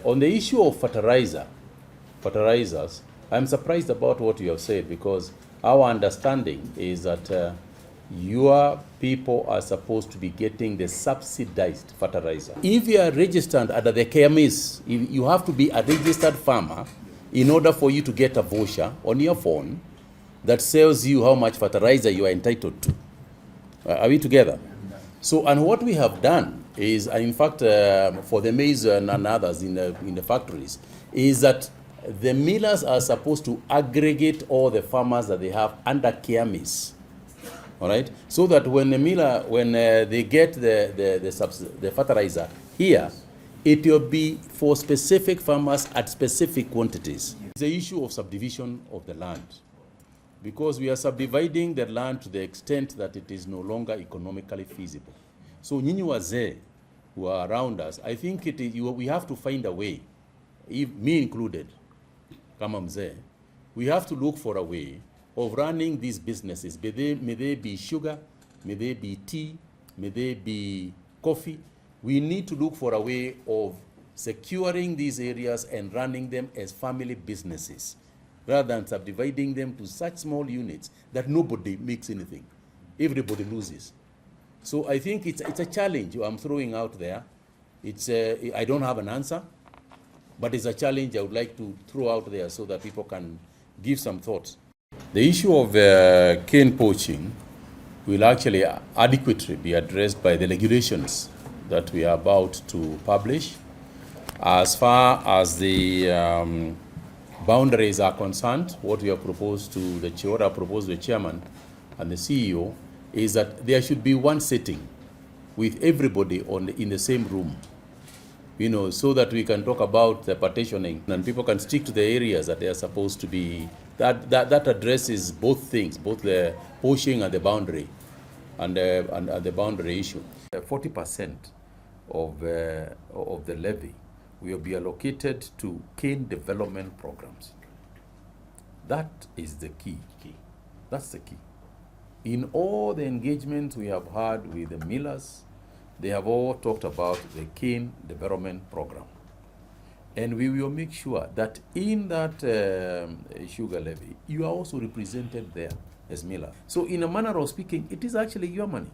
On the issue of fertilizers, I'm surprised about what you have said, because our understanding is that your people are supposed to be getting the subsidized fertilizer. If you are registered under the KMS, you have to be a registered farmer in order for you to get a voucher on your phone that tells you how much fertilizer you are entitled to. Are we together? So, and what we have done is, in fact, for the maize and others in the factories, is that the millers are supposed to aggregate all the farmers that they have under KMS. All right, so that when the miller, when they get the fertilizer here, it will be for specific farmers at specific quantities. It's the issue of subdivision of the land, because we are subdividing the land to the extent that it is no longer economically feasible. So nyinyi wazee who are around us, I think we have to find a way, me included, kama mzee, we have to look for a way of running these businesses. May they be sugar, may they be tea, may they be coffee. We need to look for a way of securing these areas and running them as family businesses, rather than subdividing them to such small units that nobody makes anything. Everybody loses. So I think it's a challenge I'm throwing out there. I don't have an answer, but it's a challenge I would like to throw out there so that people can give some thoughts. The issue of cane poaching will actually adequately be addressed by the regulations that we are about to publish. As far as the boundaries are concerned, what we have proposed to the chairman and the CEO is that there should be one sitting with everybody in the same room, so that we can talk about the partitioning and people can stick to the areas that they are supposed to be. That addresses both things, both the poaching and the boundary, and the boundary issue. 40% of the levy will be allocated to cane development programs. That is the key. That's the key. In all the engagements we have had with the millers, they have all talked about the cane development program. And we will make sure that in that sugar levy, you are also represented there as miller. So in a manner of speaking, it is actually your money,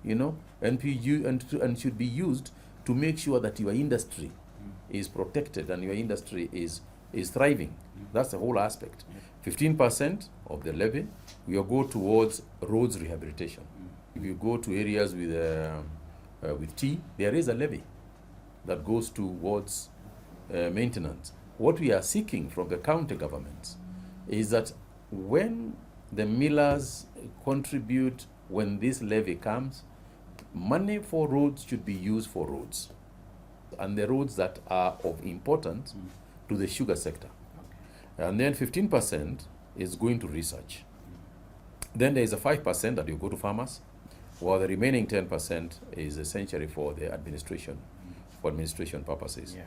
and should be used to make sure that your industry is protected and your industry is thriving. That's the whole aspect. 15% of the levy will go towards roads rehabilitation. If you go to areas with tea, there is a levy that goes towards maintenance. What we are seeking from the county governments is that when the millers contribute, when this levy comes, money for roads should be used for roads, and the roads that are of importance to the sugar sector. And then 15% is going to research. Then there is a 5% that will go to farmers, while the remaining 10% is essentially for the administration, for administration purposes. Yeah.